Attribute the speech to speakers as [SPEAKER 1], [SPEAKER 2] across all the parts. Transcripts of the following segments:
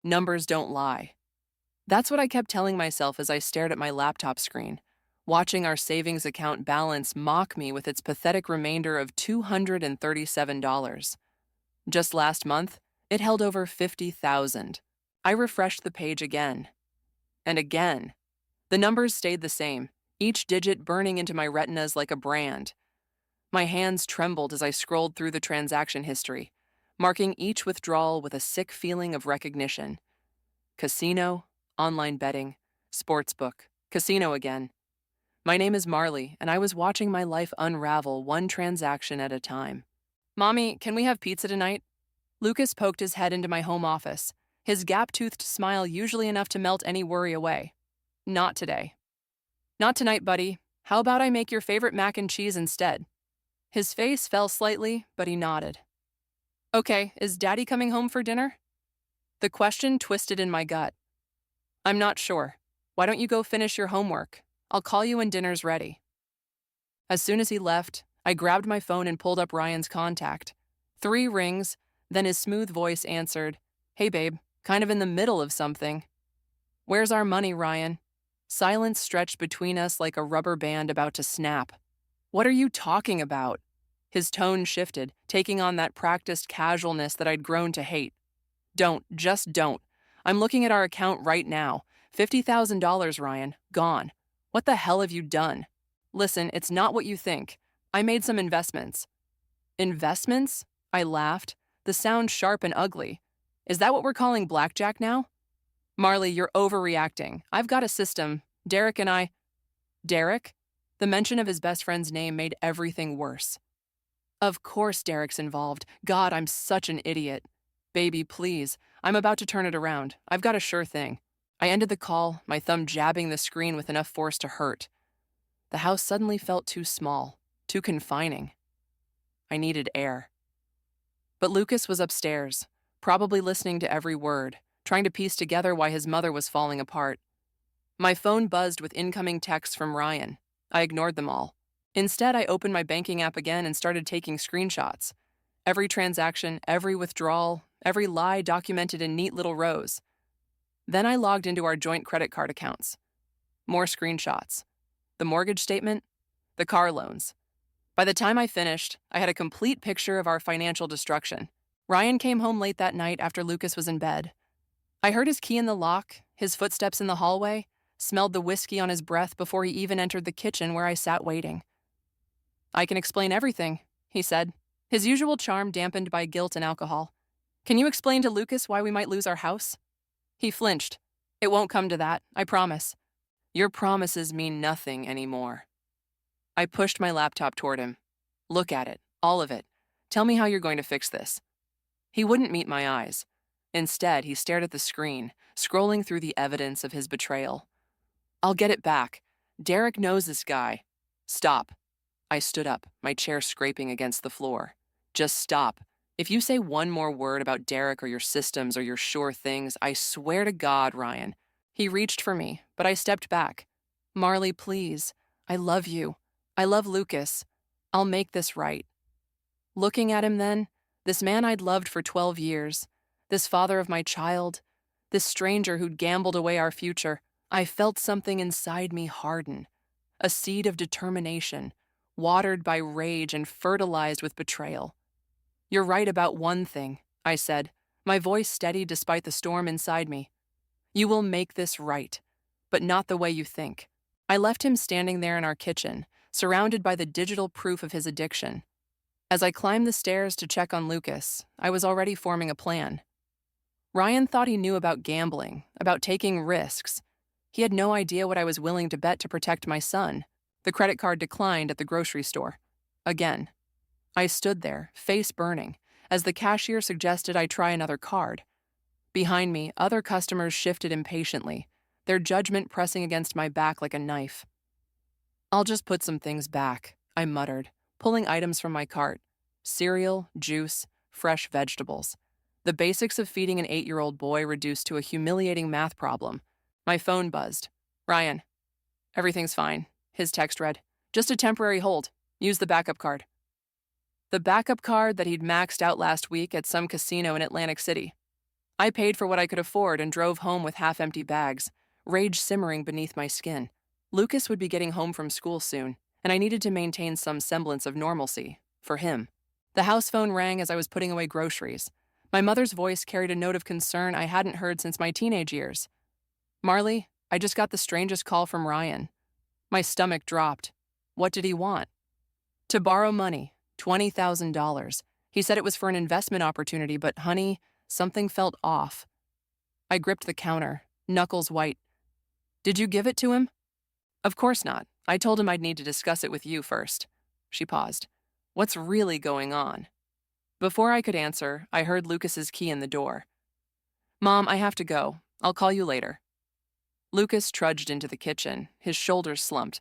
[SPEAKER 1] Numbers don't lie. That's what I kept telling myself as I stared at my laptop screen, watching our savings account balance mock me with its pathetic remainder of $237. Just last month, it held over 50,000. I refreshed the page again and again. The numbers stayed the same, each digit burning into my retinas like a brand. My hands trembled as I scrolled through the transaction history, marking each withdrawal with a sick feeling of recognition. Casino, online betting, sportsbook, casino again. My name is Marley, and I was watching my life unravel one transaction at a time. Mommy, can we have pizza tonight? Lucas poked his head into my home office, his gap-toothed smile usually enough to melt any worry away. Not today. Not tonight, buddy. How about I make your favorite mac and cheese instead? His face fell slightly, but he nodded. Okay, is Daddy coming home for dinner? The question twisted in my gut. I'm not sure. Why don't you go finish your homework? I'll call you when dinner's ready. As soon as he left, I grabbed my phone and pulled up Ryan's contact. 3 rings, then his smooth voice answered, Hey babe, kind of in the middle of something. Where's our money, Ryan? Silence stretched between us like a rubber band about to snap. What are you talking about? His tone shifted, taking on that practiced casualness that I'd grown to hate. Just don't. I'm looking at our account right now. $50,000, Ryan. Gone. What the hell have you done? Listen, it's not what you think. I made some investments. Investments? I laughed, the sound sharp and ugly. Is that what we're calling blackjack now? Marley, you're overreacting. I've got a system. Derek and I... Derek? The mention of his best friend's name made everything worse. Of course Derek's involved. God, I'm such an idiot. Baby, please. I'm about to turn it around. I've got a sure thing. I ended the call, my thumb jabbing the screen with enough force to hurt. The house suddenly felt too small, too confining. I needed air. But Lucas was upstairs, probably listening to every word, trying to piece together why his mother was falling apart. My phone buzzed with incoming texts from Ryan. I ignored them all. Instead, I opened my banking app again and started taking screenshots. Every transaction, every withdrawal, every lie documented in neat little rows. Then I logged into our joint credit card accounts. More screenshots. The mortgage statement, the car loans. By the time I finished, I had a complete picture of our financial destruction. Ryan came home late that night after Lucas was in bed. I heard his key in the lock, his footsteps in the hallway, smelled the whiskey on his breath before he even entered the kitchen where I sat waiting. I can explain everything, he said, his usual charm dampened by guilt and alcohol. Can you explain to Lucas why we might lose our house? He flinched. It won't come to that, I promise. Your promises mean nothing anymore. I pushed my laptop toward him. Look at it, all of it. Tell me how you're going to fix this. He wouldn't meet my eyes. Instead, he stared at the screen, scrolling through the evidence of his betrayal. I'll get it back. Derek knows this guy. Stop. I stood up, my chair scraping against the floor. Just stop. If you say one more word about Derek or your systems or your sure things, I swear to God, Ryan. He reached for me, but I stepped back. Marley, please. I love you. I love Lucas. I'll make this right. Looking at him then, this man I'd loved for 12 years, this father of my child, this stranger who'd gambled away our future, I felt something inside me harden. A seed of determination, watered by rage and fertilized with betrayal. You're right about one thing, I said, my voice steady despite the storm inside me. You will make this right, but not the way you think. I left him standing there in our kitchen, surrounded by the digital proof of his addiction. As I climbed the stairs to check on Lucas, I was already forming a plan. Ryan thought he knew about gambling, about taking risks. He had no idea what I was willing to bet to protect my son. The credit card declined at the grocery store. Again. I stood there, face burning, as the cashier suggested I try another card. Behind me, other customers shifted impatiently, their judgment pressing against my back like a knife. I'll just put some things back, I muttered, pulling items from my cart. Cereal, juice, fresh vegetables. The basics of feeding an 8-year-old boy reduced to a humiliating math problem. My phone buzzed. Ryan. Everything's fine, his text read. Just a temporary hold. Use the backup card. The backup card that he'd maxed out last week at some casino in Atlantic City. I paid for what I could afford and drove home with half-empty bags, rage simmering beneath my skin. Lucas would be getting home from school soon, and I needed to maintain some semblance of normalcy, for him. The house phone rang as I was putting away groceries. My mother's voice carried a note of concern I hadn't heard since my teenage years. "Marley, I just got the strangest call from Ryan." My stomach dropped. What did he want? To borrow money, $20,000. He said it was for an investment opportunity, but honey, something felt off. I gripped the counter, knuckles white. "Did you give it to him?" "Of course not. I told him I'd need to discuss it with you first." She paused. "What's really going on?" Before I could answer, I heard Lucas's key in the door. "Mom, I have to go. I'll call you later." Lucas trudged into the kitchen, his shoulders slumped.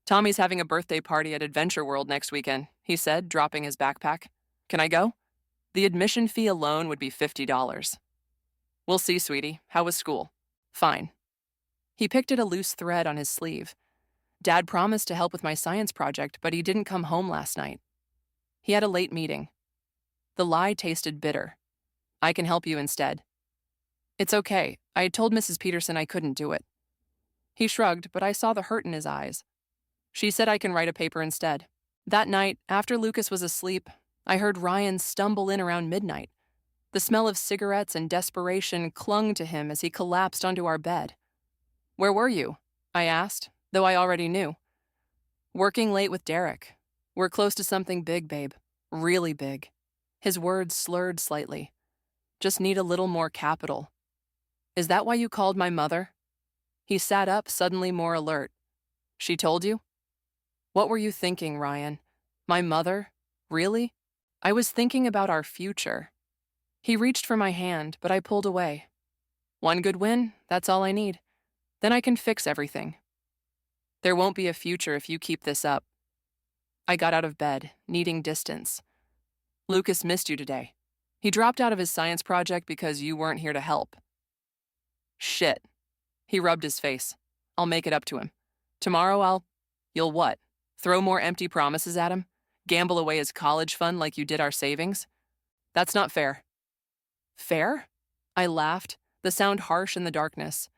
[SPEAKER 1] "Tommy's having a birthday party at Adventure World next weekend," he said, dropping his backpack. "Can I go?" The admission fee alone would be $50. "We'll see, sweetie. How was school?" "Fine." He picked at a loose thread on his sleeve. "Dad promised to help with my science project, but he didn't come home last night. He had a late meeting." The lie tasted bitter. "I can help you instead." "It's okay. I had told Mrs. Peterson I couldn't do it." He shrugged, but I saw the hurt in his eyes. "She said I can write a paper instead." That night, after Lucas was asleep, I heard Ryan stumble in around midnight. The smell of cigarettes and desperation clung to him as he collapsed onto our bed. "Where were you?" I asked, though I already knew. "Working late with Derek. We're close to something big, babe. Really big." His words slurred slightly. "Just need a little more capital." "Is that why you called my mother?" He sat up, suddenly more alert. "She told you?" "What were you thinking, Ryan? My mother? Really?" "I was thinking about our future." He reached for my hand, but I pulled away. "One good win, that's all I need. Then I can fix everything." "There won't be a future if you keep this up." I got out of bed, needing distance. "Lucas missed you today. He dropped out of his science project because you weren't here to help." "Shit." He rubbed his face. "I'll make it up to him. Tomorrow You'll what? Throw more empty promises at him? Gamble away his college fund like you did our savings? That's not fair." "Fair?" I laughed, the sound harsh in the darkness.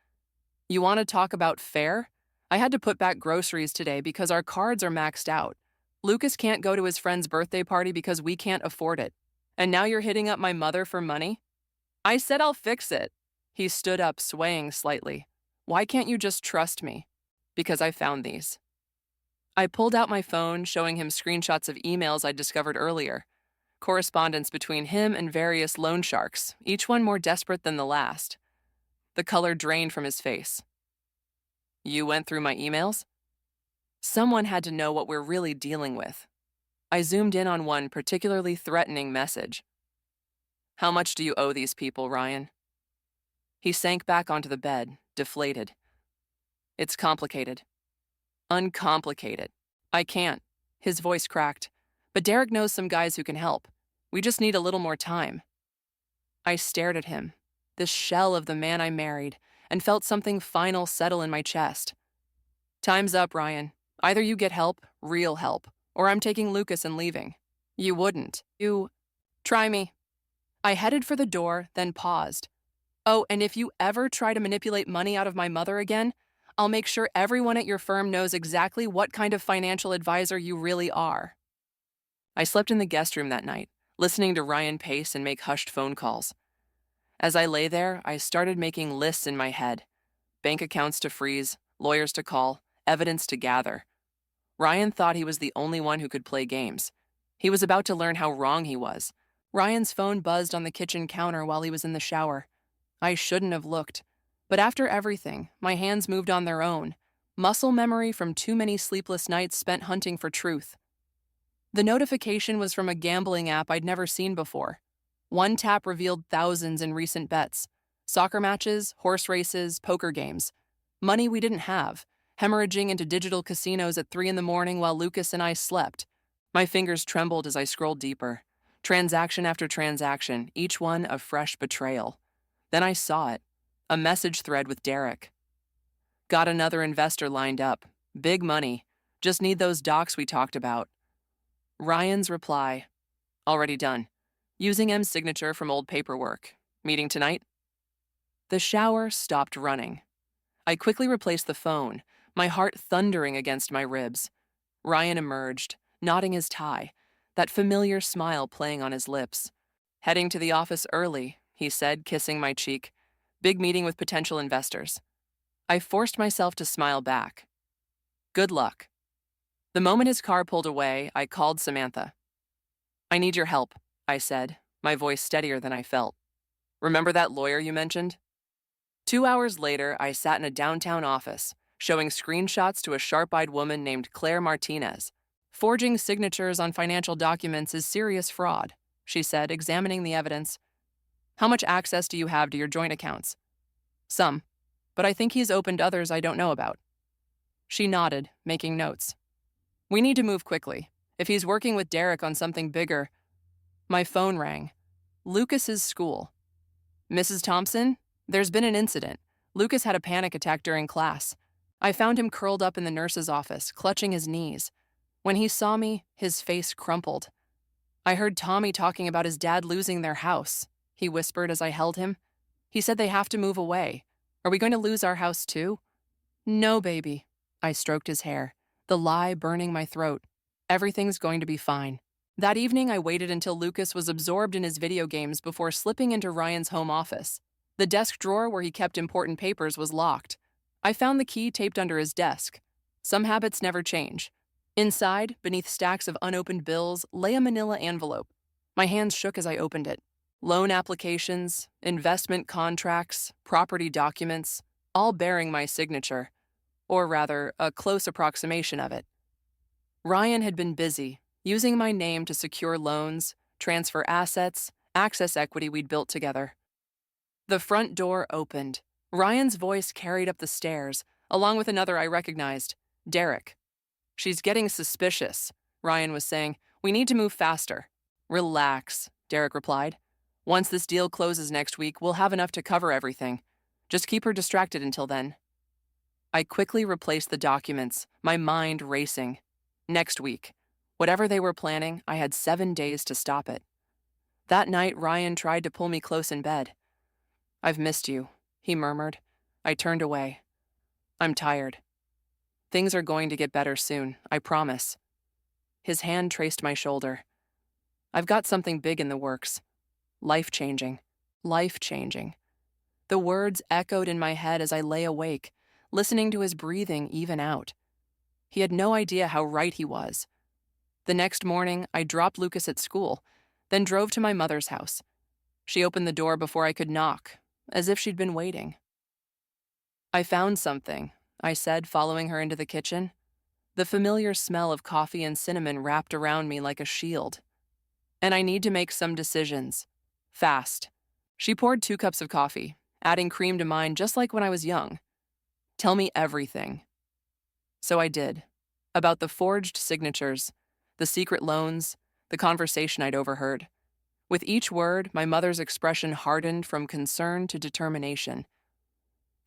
[SPEAKER 1] "You want to talk about fair? I had to put back groceries today because our cards are maxed out. Lucas can't go to his friend's birthday party because we can't afford it. And now you're hitting up my mother for money?" "I said I'll fix it." He stood up, swaying slightly. "Why can't you just trust me?" "Because I found these." I pulled out my phone, showing him screenshots of emails I'd discovered earlier. Correspondence between him and various loan sharks, each one more desperate than the last. The color drained from his face. "You went through my emails?" Someone had to know what we're really dealing with. I zoomed in on one particularly threatening message. "How much do you owe these people, Ryan?" He sank back onto the bed, deflated. "It's complicated." "Uncomplicated." "I can't." His voice cracked. "But Derek knows some guys who can help. We just need a little more time." I stared at him, this shell of the man I married, and felt something final settle in my chest. "Time's up, Ryan. Either you get help, real help, or I'm taking Lucas and leaving." "You wouldn't. You..." "Try me." I headed for the door, then paused. "Oh, and if you ever try to manipulate money out of my mother again, I'll make sure everyone at your firm knows exactly what kind of financial advisor you really are." I slept in the guest room that night, listening to Ryan pace and make hushed phone calls. As I lay there, I started making lists in my head. Bank accounts to freeze, lawyers to call, evidence to gather. Ryan thought he was the only one who could play games. He was about to learn how wrong he was. Ryan's phone buzzed on the kitchen counter while he was in the shower. I shouldn't have looked. But after everything, my hands moved on their own. Muscle memory from too many sleepless nights spent hunting for truth. The notification was from a gambling app I'd never seen before. One tap revealed thousands in recent bets. Soccer matches, horse races, poker games. Money we didn't have, hemorrhaging into digital casinos at 3 a.m. while Lucas and I slept. My fingers trembled as I scrolled deeper. Transaction after transaction, each one a fresh betrayal. Then I saw it. A message thread with Derek. "Got another investor lined up. Big money. Just need those docs we talked about." Ryan's reply. "Already done. Using M's signature from old paperwork. Meeting tonight?" The shower stopped running. I quickly replaced the phone, my heart thundering against my ribs. Ryan emerged, knotting his tie, that familiar smile playing on his lips. "Heading to the office early," he said, kissing my cheek. "Big meeting with potential investors." I forced myself to smile back. "Good luck." The moment his car pulled away, I called Samantha. "I need your help," I said, my voice steadier than I felt. "Remember that lawyer you mentioned?" 2 hours later, I sat in a downtown office, showing screenshots to a sharp-eyed woman named Claire Martinez. "Forging signatures on financial documents is serious fraud," she said, examining the evidence. "How much access do you have to your joint accounts?" "Some, but I think he's opened others I don't know about." She nodded, making notes. "We need to move quickly. If he's working with Derek on something bigger..." My phone rang. Lucas's school. "Mrs. Thompson? There's been an incident. Lucas had a panic attack during class. I found him curled up in the nurse's office, clutching his knees. When he saw me, his face crumpled. I heard Tommy talking about his dad losing their house," he whispered as I held him. "He said they have to move away. Are we going to lose our house too?" "No, baby." I stroked his hair, the lie burning my throat. "Everything's going to be fine." That evening, I waited until Lucas was absorbed in his video games before slipping into Ryan's home office. The desk drawer where he kept important papers was locked. I found the key taped under his desk. Some habits never change. Inside, beneath stacks of unopened bills, lay a manila envelope. My hands shook as I opened it. Loan applications, investment contracts, property documents, all bearing my signature, or rather, a close approximation of it. Ryan had been busy, using my name to secure loans, transfer assets, access equity we'd built together. The front door opened. Ryan's voice carried up the stairs, along with another I recognized, Derek. "She's getting suspicious," Ryan was saying. "We need to move faster." "Relax," Derek replied. "Once this deal closes next week, we'll have enough to cover everything. Just keep her distracted until then." I quickly replaced the documents, my mind racing. Next week. Whatever they were planning, I had 7 days to stop it. That night, Ryan tried to pull me close in bed. "I've missed you," he murmured. I turned away. "I'm tired. Things are going to get better soon, I promise." His hand traced my shoulder. "I've got something big in the works. Life-changing. Life-changing." The words echoed in my head as I lay awake, listening to his breathing even out. He had no idea how right he was. The next morning, I dropped Lucas at school, then drove to my mother's house. She opened the door before I could knock, as if she'd been waiting. "I found something," I said, following her into the kitchen. The familiar smell of coffee and cinnamon wrapped around me like a shield. "And I need to make some decisions. Fast." She poured 2 cups of coffee, adding cream to mine just like when I was young. "Tell me everything." So I did. About the forged signatures, the secret loans, the conversation I'd overheard. With each word, my mother's expression hardened from concern to determination.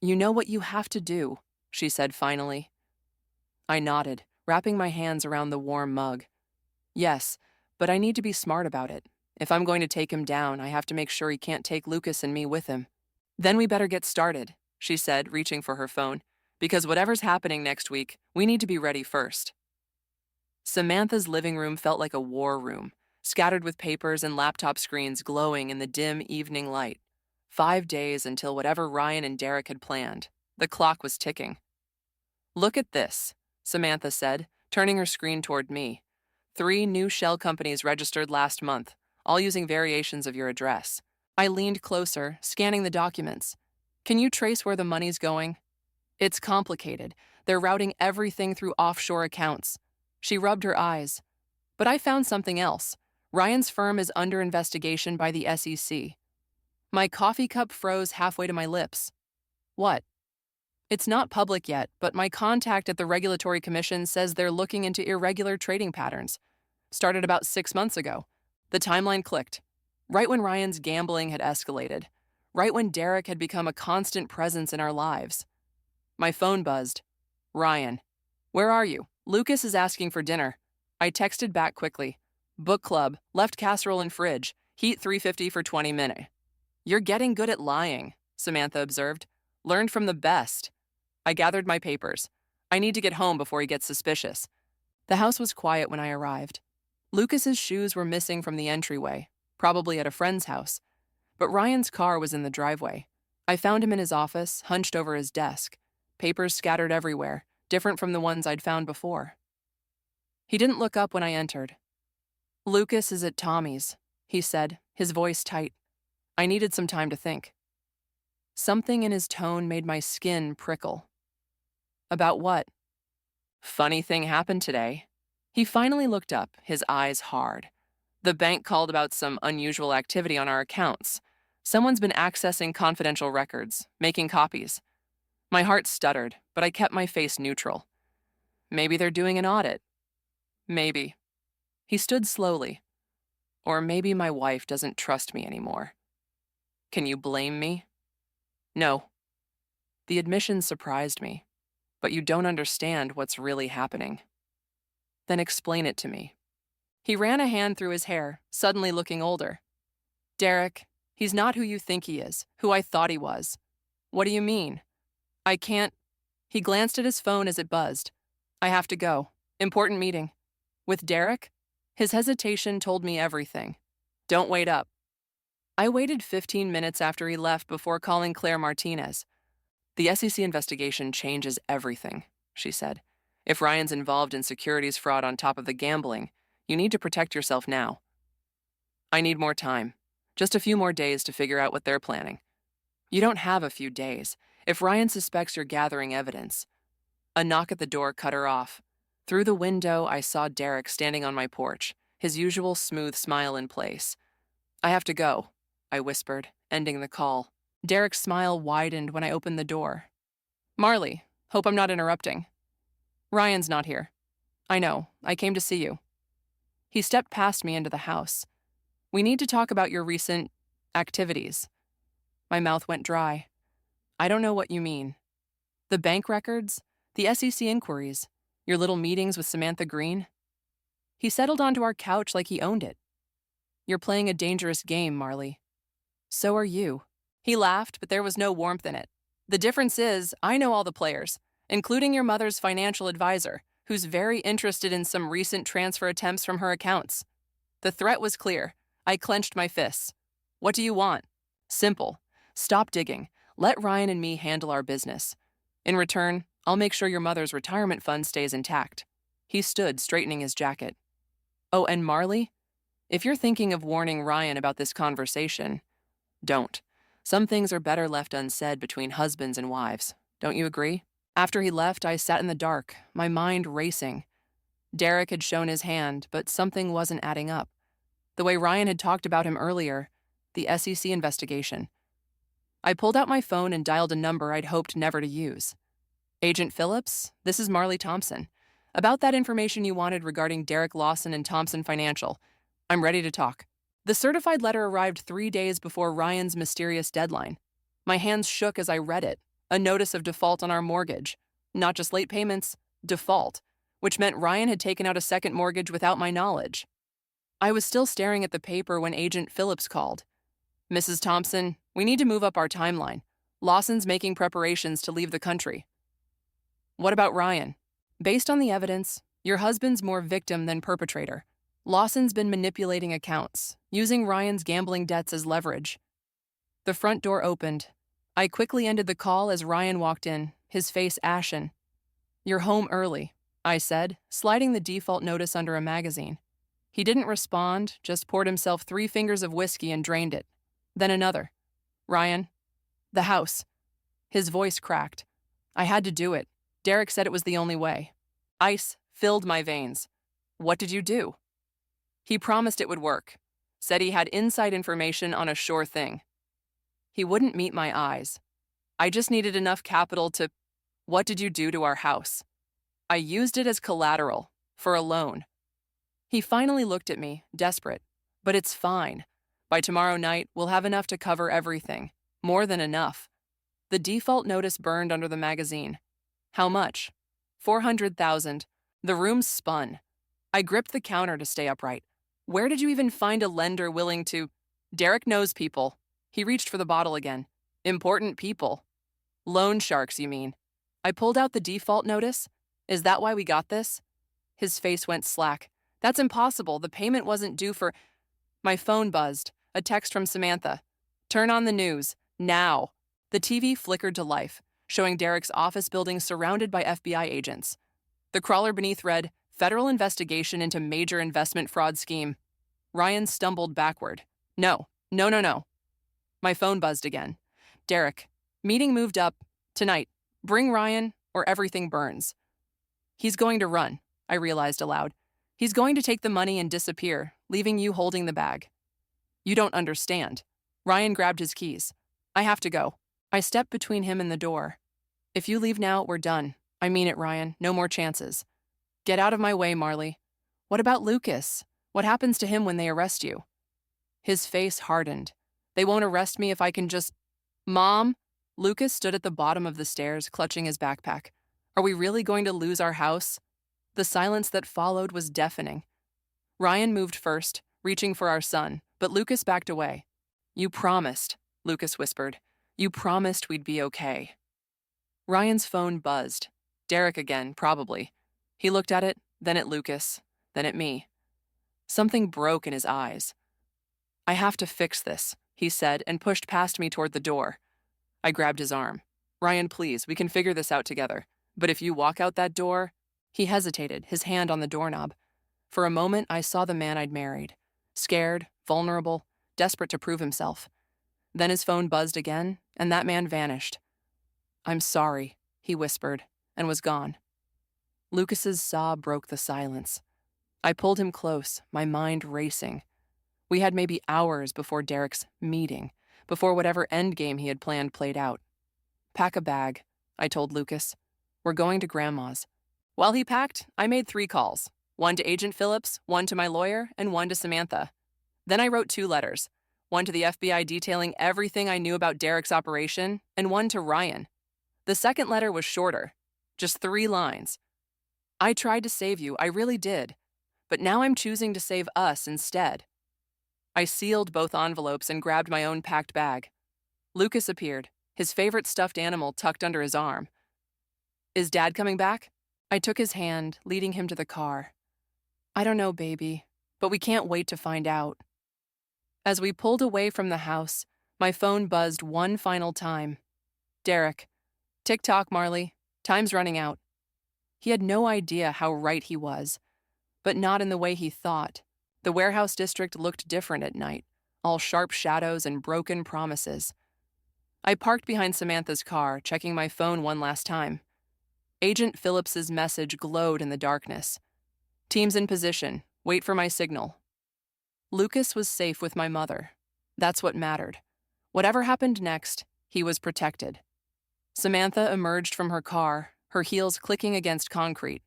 [SPEAKER 1] "You know what you have to do," she said finally. I nodded, wrapping my hands around the warm mug. "Yes, but I need to be smart about it. If I'm going to take him down, I have to make sure he can't take Lucas and me with him." "Then we better get started," she said, reaching for her phone. "Because whatever's happening next week, we need to be ready first." Samantha's living room felt like a war room, scattered with papers and laptop screens glowing in the dim evening light. 5 days until whatever Ryan and Derek had planned. The clock was ticking. "Look at this," Samantha said, turning her screen toward me. 3 new shell companies registered last month, all using variations of your address. I leaned closer, scanning the documents. "Can you trace where the money's going?" "It's complicated. They're routing everything through offshore accounts." She rubbed her eyes. "But I found something else. Ryan's firm is under investigation by the SEC. My coffee cup froze halfway to my lips. "What?" "It's not public yet, but my contact at the Regulatory Commission says they're looking into irregular trading patterns. Started about 6 months ago." The timeline clicked. Right when Ryan's gambling had escalated. Right when Derek had become a constant presence in our lives. My phone buzzed. "Ryan. Where are you? Lucas is asking for dinner." I texted back quickly. "Book club, left casserole in fridge, heat 350 for 20 minutes. "You're getting good at lying," Samantha observed. Learned from the best. I gathered my papers. I need to get home before he gets suspicious. The house was quiet when I arrived. Lucas's shoes were missing from the entryway, probably at a friend's house, but Ryan's car was in the driveway. I found him in his office, hunched over his desk, papers scattered everywhere, different from the ones I'd found before. He didn't look up when I entered. "Lucas is at Tommy's," he said, his voice tight. I needed some time to think. Something in his tone made my skin prickle. About what? Funny thing happened today. He finally looked up, his eyes hard. The bank called about some unusual activity on our accounts. Someone's been accessing confidential records, making copies. My heart stuttered, but I kept my face neutral. Maybe they're doing an audit. Maybe. He stood slowly. Or maybe my wife doesn't trust me anymore. Can you blame me? No. The admission surprised me, but you don't understand what's really happening. Then explain it to me. He ran a hand through his hair, suddenly looking older. Derek, he's not who you think he is, who I thought he was. What do you mean? I can't. He glanced at his phone as it buzzed. I have to go. Important meeting. With Derek? His hesitation told me everything. Don't wait up. I waited 15 minutes after he left before calling Claire Martinez. The SEC investigation changes everything, she said. If Ryan's involved in securities fraud on top of the gambling, you need to protect yourself now. I need more time. Just a few more days to figure out what they're planning. You don't have a few days. If Ryan suspects you're gathering evidence. A knock at the door cut her off. Through the window, I saw Derek standing on my porch, his usual smooth smile in place. I have to go, I whispered, ending the call. Derek's smile widened when I opened the door. Marley, hope I'm not interrupting. Ryan's not here. I know, I came to see you. He stepped past me into the house. We need to talk about your recent activities. My mouth went dry. I don't know what you mean. The bank records? The SEC inquiries? Your little meetings with Samantha Green? He settled onto our couch like he owned it. You're playing a dangerous game, Marley. So are you. He laughed, but there was no warmth in it. The difference is, I know all the players, including your mother's financial advisor, who's very interested in some recent transfer attempts from her accounts. The threat was clear. I clenched my fists. What do you want? Simple. Stop digging. Let Ryan and me handle our business. In return, I'll make sure your mother's retirement fund stays intact. He stood, straightening his jacket. Oh, and Marley? If you're thinking of warning Ryan about this conversation, don't. Some things are better left unsaid between husbands and wives. Don't you agree? After he left, I sat in the dark, my mind racing. Derek had shown his hand, but something wasn't adding up. The way Ryan had talked about him earlier, the SEC investigation. I pulled out my phone and dialed a number I'd hoped never to use. Agent Phillips, this is Marley Thompson. About that information you wanted regarding Derek Lawson and Thompson Financial. I'm ready to talk. The certified letter arrived 3 days before Ryan's mysterious deadline. My hands shook as I read it. A notice of default on our mortgage. Not just late payments, default, which meant Ryan had taken out a second mortgage without my knowledge. I was still staring at the paper when Agent Phillips called. Mrs. Thompson, we need to move up our timeline. Lawson's making preparations to leave the country. What about Ryan? Based on the evidence, your husband's more victim than perpetrator. Lawson's been manipulating accounts, using Ryan's gambling debts as leverage. The front door opened. I quickly ended the call as Ryan walked in, his face ashen. You're home early, I said, sliding the default notice under a magazine. He didn't respond, just poured himself 3 fingers of whiskey and drained it. Then another. Ryan. The house. His voice cracked. I had to do it. Derek said it was the only way. Ice filled my veins. What did you do? He promised it would work. Said he had inside information on a sure thing. He wouldn't meet my eyes. I just needed enough capital to... What did you do to our house? I used it as collateral, for a loan. He finally looked at me, desperate. But it's fine. By tomorrow night, we'll have enough to cover everything. More than enough. The default notice burned under the magazine. How much? 400,000. The room spun. I gripped the counter to stay upright. Where did you even find a lender willing to... Derek knows people. He reached for the bottle again. Important people. Loan sharks, you mean? I pulled out the default notice. Is that why we got this? His face went slack. That's impossible. The payment wasn't due for. My phone buzzed. A text from Samantha. Turn on the news. Now. The TV flickered to life, showing Derek's office building surrounded by FBI agents. The crawler beneath read, Federal investigation into major investment fraud scheme. Ryan stumbled backward. No. My phone buzzed again. Derek. Meeting moved up. Tonight. Bring Ryan or everything burns. He's going to run, I realized aloud. He's going to take the money and disappear, leaving you holding the bag. You don't understand. Ryan grabbed his keys. I have to go. I stepped between him and the door. If you leave now, we're done. I mean it, Ryan. No more chances. Get out of my way, Marley. What about Lucas? What happens to him when they arrest you? His face hardened. They won't arrest me if I can just... Mom? Lucas stood at the bottom of the stairs, clutching his backpack. Are we really going to lose our house? The silence that followed was deafening. Ryan moved first, reaching for our son, but Lucas backed away. You promised, Lucas whispered. You promised we'd be okay. Ryan's phone buzzed. Derek again, probably. He looked at it, then at Lucas, then at me. Something broke in his eyes. I have to fix this, he said, and pushed past me toward the door. I grabbed his arm. Ryan, please, we can figure this out together. But if you walk out that door... He hesitated, his hand on the doorknob. For a moment, I saw the man I'd married. Scared, vulnerable, desperate to prove himself. Then his phone buzzed again, and that man vanished. I'm sorry, he whispered, and was gone. Lucas's sob broke the silence. I pulled him close, my mind racing. We had maybe hours before Derek's meeting, before whatever endgame he had planned played out. Pack a bag, I told Lucas. We're going to Grandma's. While he packed, I made 3 calls. 1 to Agent Phillips, 1 to my lawyer, and 1 to Samantha. Then I wrote 2 letters. 1 to the FBI detailing everything I knew about Derek's operation, and 1 to Ryan. The second letter was shorter, just 3 lines. I tried to save you, I really did. But now I'm choosing to save us instead. I sealed both envelopes and grabbed my own packed bag. Lucas appeared, his favorite stuffed animal tucked under his arm. Is Dad coming back? I took his hand, leading him to the car. I don't know, baby, but we can't wait to find out. As we pulled away from the house, my phone buzzed one final time. Derek. Tick-tock, Marley. Time's running out. He had no idea how right he was, but not in the way he thought. The warehouse district looked different at night, all sharp shadows and broken promises. I parked behind Samantha's car, checking my phone one last time. Agent Phillips's message glowed in the darkness. Teams in position. Wait for my signal. Lucas was safe with my mother. That's what mattered. Whatever happened next, he was protected. Samantha emerged from her car, her heels clicking against concrete.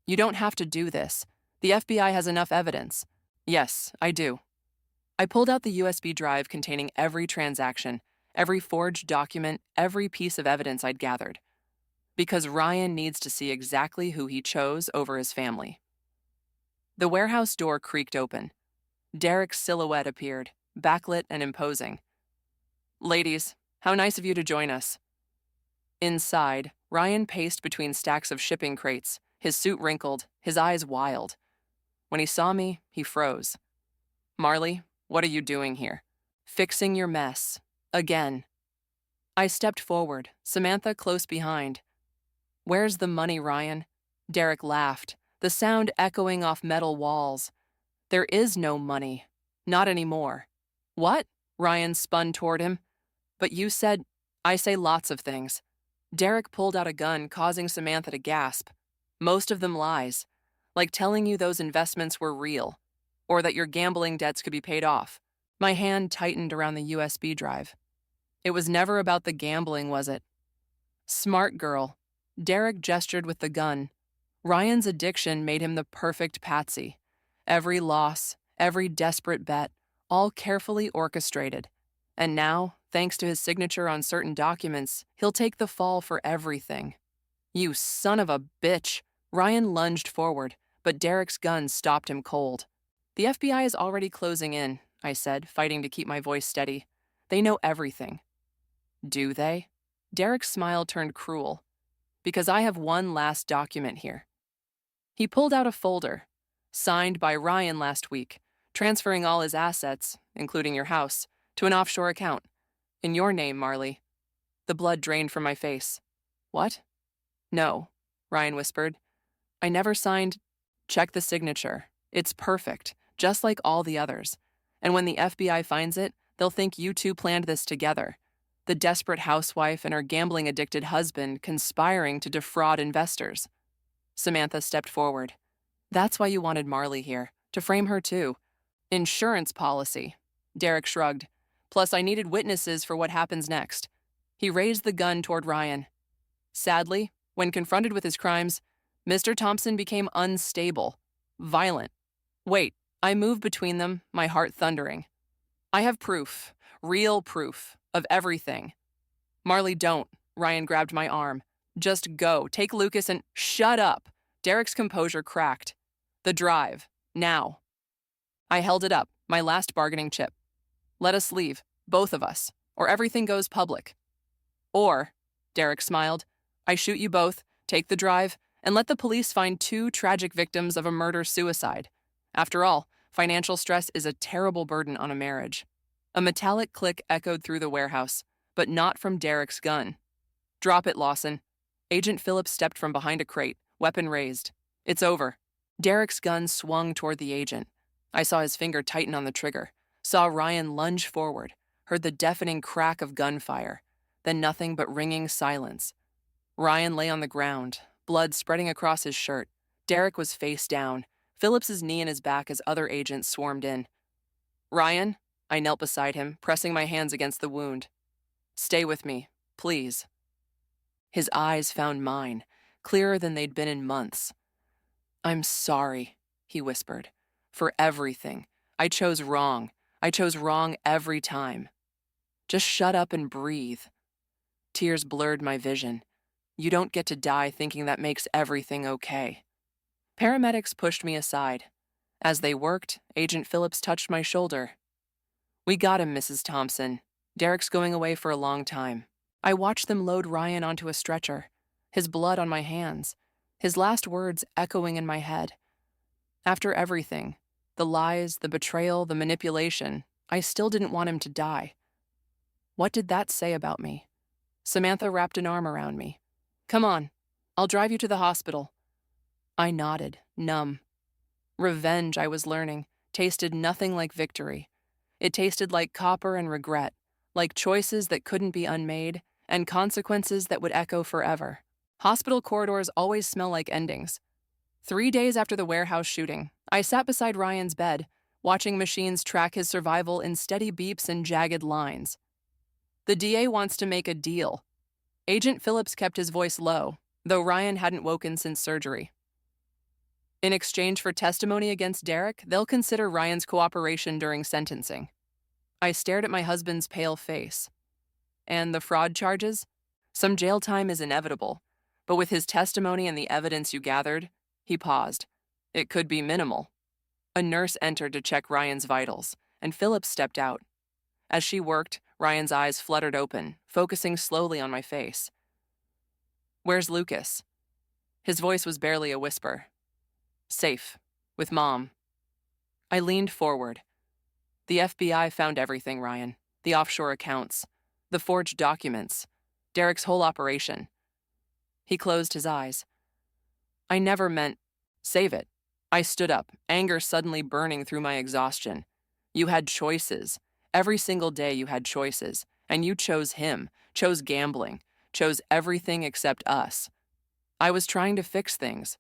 [SPEAKER 1] You don't have to do this. The FBI has enough evidence. Yes, I do. I pulled out the USB drive containing every transaction, every forged document, every piece of evidence I'd gathered. Because Ryan needs to see exactly who he chose over his family. The warehouse door creaked open. Derek's silhouette appeared, backlit and imposing. Ladies, how nice of you to join us. Inside, Ryan paced between stacks of shipping crates, his suit wrinkled, his eyes wild. When he saw me, he froze. Marley, what are you doing here? Fixing your mess. Again. I stepped forward, Samantha close behind. Where's the money, Ryan? Derek laughed, the sound echoing off metal walls. There is no money. Not anymore. What? Ryan spun toward him. But you said... I say lots of things. Derek pulled out a gun, causing Samantha to gasp. Most of them lies. Like telling you those investments were real. Or that your gambling debts could be paid off. My hand tightened around the USB drive. It was never about the gambling, was it? Smart girl. Derek gestured with the gun. Ryan's addiction made him the perfect patsy. Every loss, every desperate bet, all carefully orchestrated. And now, thanks to his signature on certain documents, he'll take the fall for everything. You son of a bitch! Ryan lunged forward, but Derek's gun stopped him cold. The FBI is already closing in, I said, fighting to keep my voice steady. They know everything. Do they? Derek's smile turned cruel. Because I have one last document here. He pulled out a folder, signed by Ryan last week, transferring all his assets, including your house, to an offshore account. In your name, Marley. The blood drained from my face. What? No, Ryan whispered. I never signed. Check the signature. It's perfect, just like all the others. And when the FBI finds it, they'll think you two planned this together. The desperate housewife and her gambling-addicted husband conspiring to defraud investors. Samantha stepped forward. That's why you wanted Marley here, to frame her too. Insurance policy. Derek shrugged. Plus, I needed witnesses for what happens next. He raised the gun toward Ryan. Sadly, when confronted with his crimes, Mr. Thompson became unstable, violent. Wait, I moved between them, my heart thundering. I have proof, real proof, of everything. Marley, don't. Ryan grabbed my arm. Just go. Take Lucas and— Shut up. Derek's composure cracked. The drive. Now. I held it up, my last bargaining chip. Let us leave, both of us, or everything goes public. Or, Derek smiled, I shoot you both, take the drive, and let the police find 2 tragic victims of a murder-suicide. After all, financial stress is a terrible burden on a marriage. A metallic click echoed through the warehouse, but not from Derek's gun. Drop it, Lawson. Agent Phillips stepped from behind a crate, weapon raised. It's over. Derek's gun swung toward the agent. I saw his finger tighten on the trigger, saw Ryan lunge forward, heard the deafening crack of gunfire, then nothing but ringing silence. Ryan lay on the ground, blood spreading across his shirt. Derek was face down, Phillips's knee in his back as other agents swarmed in. Ryan, I knelt beside him, pressing my hands against the wound. Stay with me, please. His eyes found mine, clearer than they'd been in months. I'm sorry, he whispered, for everything. I chose wrong. I chose wrong every time. Just shut up and breathe. Tears blurred my vision. You don't get to die thinking that makes everything okay. Paramedics pushed me aside. As they worked, Agent Phillips touched my shoulder. We got him, Mrs. Thompson. Derek's going away for a long time. I watched them load Ryan onto a stretcher, his blood on my hands, his last words echoing in my head. After everything, the lies, the betrayal, the manipulation, I still didn't want him to die. What did that say about me? Samantha wrapped an arm around me. Come on, I'll drive you to the hospital. I nodded, numb. Revenge, I was learning, tasted nothing like victory. It tasted like copper and regret, like choices that couldn't be unmade, and consequences that would echo forever. Hospital corridors always smell like endings. 3 days after the warehouse shooting, I sat beside Ryan's bed, watching machines track his survival in steady beeps and jagged lines. The DA wants to make a deal. Agent Phillips kept his voice low, though Ryan hadn't woken since surgery. In exchange for testimony against Derek, they'll consider Ryan's cooperation during sentencing. I stared at my husband's pale face. And the fraud charges? Some jail time is inevitable, but with his testimony and the evidence you gathered, he paused. It could be minimal. A nurse entered to check Ryan's vitals, and Phillips stepped out. As she worked, Ryan's eyes fluttered open, focusing slowly on my face. Where's Lucas? His voice was barely a whisper. Safe, with Mom. I leaned forward. The FBI found everything, Ryan. The offshore accounts, the forged documents, Derek's whole operation. He closed his eyes. I never meant— Save it. I stood up, anger suddenly burning through my exhaustion. You had choices. Every single day you had choices, and you chose him, chose gambling, chose everything except us. I was trying to fix things.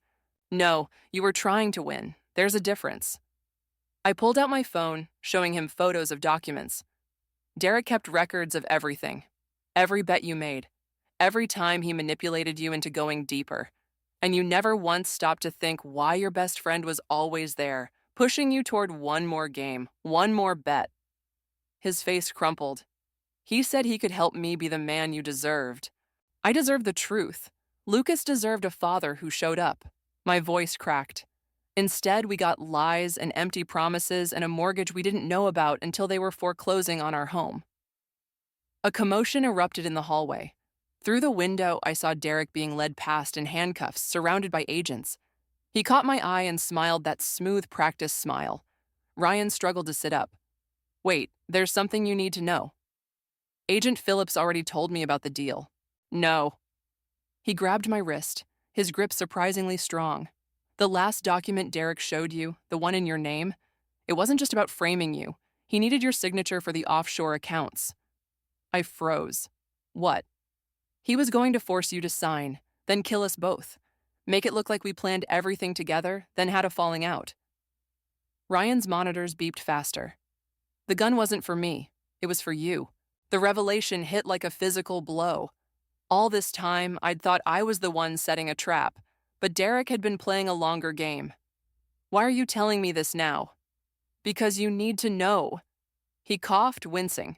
[SPEAKER 1] No, you were trying to win. There's a difference. I pulled out my phone, showing him photos of documents. Derek kept records of everything. Every bet you made. Every time he manipulated you into going deeper. And you never once stopped to think why your best friend was always there, pushing you toward one more game, one more bet. His face crumpled. He said he could help me be the man you deserved. I deserved the truth. Lucas deserved a father who showed up. My voice cracked. Instead, we got lies and empty promises and a mortgage we didn't know about until they were foreclosing on our home. A commotion erupted in the hallway. Through the window, I saw Derek being led past in handcuffs, surrounded by agents. He caught my eye and smiled that smooth practice smile. Ryan struggled to sit up. Wait, there's something you need to know. Agent Phillips already told me about the deal. No. He grabbed my wrist, his grip surprisingly strong. The last document Derek showed you, the one in your name, it wasn't just about framing you. He needed your signature for the offshore accounts. I froze. What? He was going to force you to sign, then kill us both. Make it look like we planned everything together, then had a falling out. Ryan's monitors beeped faster. The gun wasn't for me. It was for you. The revelation hit like a physical blow. All this time, I'd thought I was the one setting a trap, but Derek had been playing a longer game. Why are you telling me this now? Because you need to know. He coughed, wincing.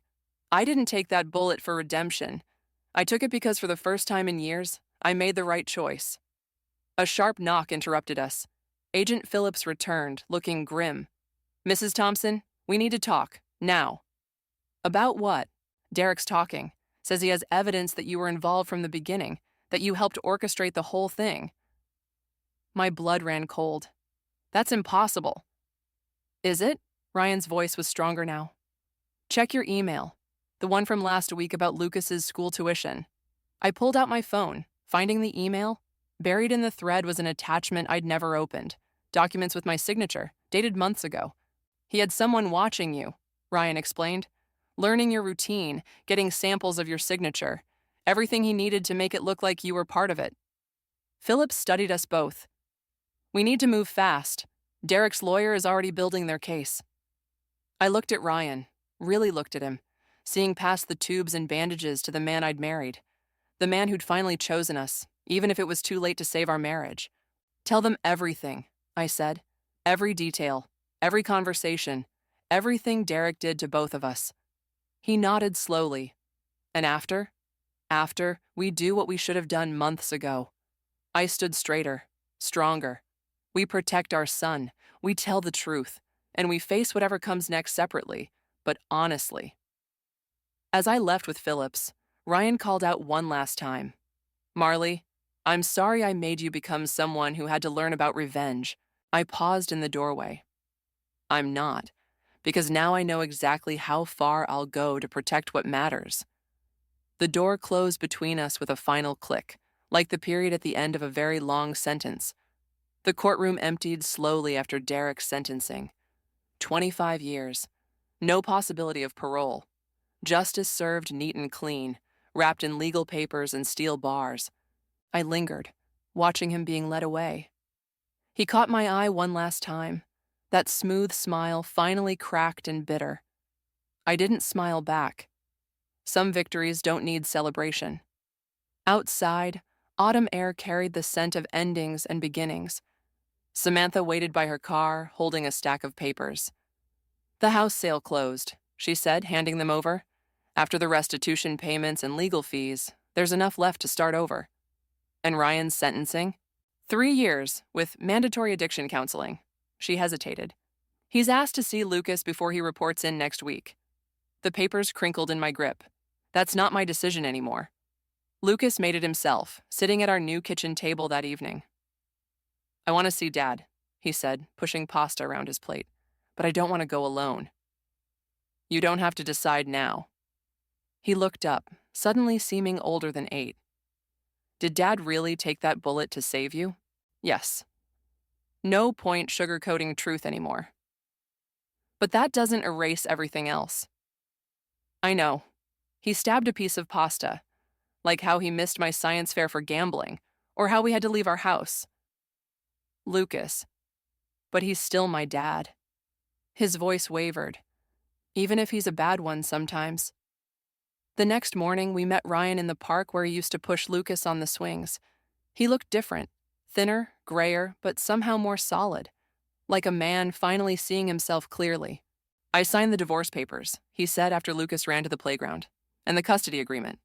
[SPEAKER 1] I didn't take that bullet for redemption. I took it because for the first time in years, I made the right choice. A sharp knock interrupted us. Agent Phillips returned, looking grim. Mrs. Thompson, we need to talk, now. About what? Derek's talking. Says he has evidence that you were involved from the beginning, that you helped orchestrate the whole thing. My blood ran cold. That's impossible. Is it? Ryan's voice was stronger now. Check your email. The one from last week about Lucas's school tuition. I pulled out my phone, finding the email. Buried in the thread was an attachment I'd never opened. Documents with my signature, dated months ago. He had someone watching you, Ryan explained. Learning your routine, getting samples of your signature. Everything he needed to make it look like you were part of it. Phillips studied us both. We need to move fast. Derek's lawyer is already building their case. I looked at Ryan, really looked at him, seeing past the tubes and bandages to the man I'd married. The man who'd finally chosen us, even if it was too late to save our marriage. Tell them everything, I said. Every detail, every conversation, everything Derek did to both of us. He nodded slowly. And after, we do what we should have done months ago. I stood straighter, stronger. We protect our son, we tell the truth, and we face whatever comes next separately, but honestly. As I left with Phillips, Ryan called out one last time. Marley, I'm sorry I made you become someone who had to learn about revenge. I paused in the doorway. I'm not, because now I know exactly how far I'll go to protect what matters. The door closed between us with a final click, like the period at the end of a very long sentence. The courtroom emptied slowly after Derek's sentencing. 25 years. No possibility of parole. Justice served neat and clean, wrapped in legal papers and steel bars. I lingered, watching him being led away. He caught my eye one last time. That smooth smile finally cracked and bitter. I didn't smile back. Some victories don't need celebration. Outside, autumn air carried the scent of endings and beginnings. Samantha waited by her car, holding a stack of papers. The house sale closed, she said, handing them over. After the restitution payments and legal fees, there's enough left to start over. And Ryan's sentencing? 3 years, with mandatory addiction counseling. She hesitated. He's asked to see Lucas before he reports in next week. The papers crinkled in my grip. That's not my decision anymore. Lucas made it himself, sitting at our new kitchen table that evening. I want to see Dad, he said, pushing pasta around his plate. But I don't want to go alone. You don't have to decide now. He looked up, suddenly seeming older than 8. Did Dad really take that bullet to save you? Yes. No point sugarcoating truth anymore. But that doesn't erase everything else. I know. He stabbed a piece of pasta, like how he missed my science fair for gambling, or how we had to leave our house. Lucas. But he's still my dad. His voice wavered, even if he's a bad one sometimes. The next morning, we met Ryan in the park where he used to push Lucas on the swings. He looked different, thinner, grayer, but somehow more solid, like a man finally seeing himself clearly. I signed the divorce papers, he said after Lucas ran to the playground, and the custody agreement.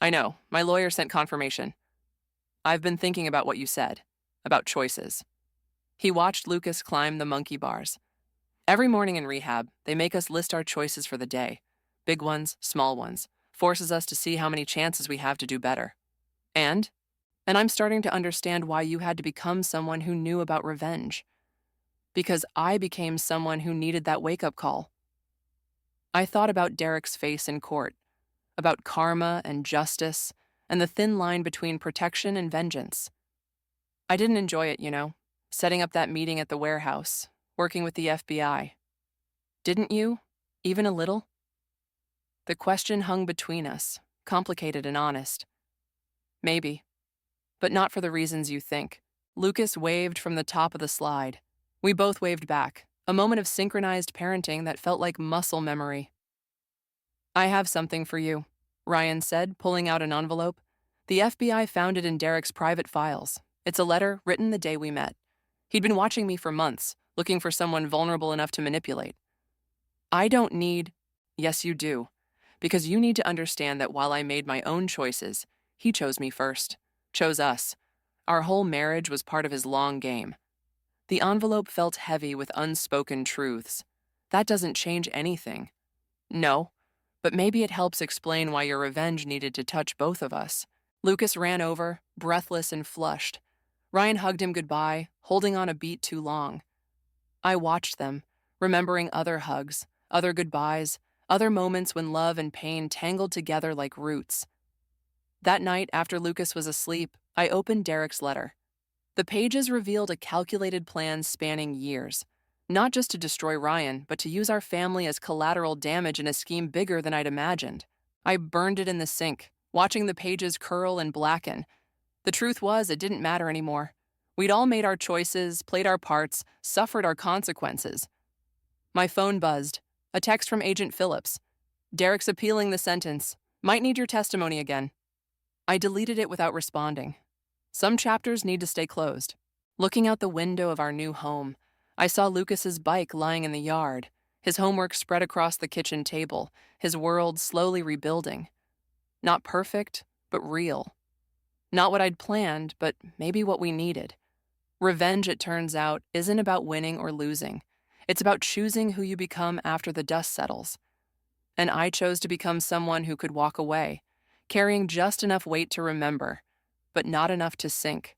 [SPEAKER 1] I know, my lawyer sent confirmation. I've been thinking about what you said, about choices. He watched Lucas climb the monkey bars. Every morning in rehab, they make us list our choices for the day. Big ones, small ones, forces us to see how many chances we have to do better. And I'm starting to understand why you had to become someone who knew about revenge. Because I became someone who needed that wake-up call. I thought about Derek's face in court, about karma and justice, and the thin line between protection and vengeance. I didn't enjoy it, setting up that meeting at the warehouse, working with the FBI. Didn't you? Even a little? The question hung between us, complicated and honest. Maybe, but not for the reasons you think. Lucas waved from the top of the slide. We both waved back, a moment of synchronized parenting that felt like muscle memory. I have something for you, Ryan said, pulling out an envelope. The FBI found it in Derek's private files. It's a letter written the day we met. He'd been watching me for months, looking for someone vulnerable enough to manipulate. I don't need... Yes, you do. Because you need to understand that while I made my own choices, he chose me first. Chose us. Our whole marriage was part of his long game. The envelope felt heavy with unspoken truths. That doesn't change anything. No, but maybe it helps explain why your revenge needed to touch both of us. Lucas ran over, breathless and flushed. Ryan hugged him goodbye, holding on a beat too long. I watched them, remembering other hugs, other goodbyes, other moments when love and pain tangled together like roots. That night, after Lucas was asleep, I opened Derek's letter. The pages revealed a calculated plan spanning years, not just to destroy Ryan, but to use our family as collateral damage in a scheme bigger than I'd imagined. I burned it in the sink, watching the pages curl and blacken. The truth was, it didn't matter anymore. We'd all made our choices, played our parts, suffered our consequences. My phone buzzed. A text from Agent Phillips. Derek's appealing the sentence. Might need your testimony again. I deleted it without responding. Some chapters need to stay closed. Looking out the window of our new home, I saw Lucas's bike lying in the yard, his homework spread across the kitchen table, his world slowly rebuilding. Not perfect, but real. Not what I'd planned, but maybe what we needed. Revenge, it turns out, isn't about winning or losing. It's about choosing who you become after the dust settles. And I chose to become someone who could walk away, carrying just enough weight to remember, but not enough to sink.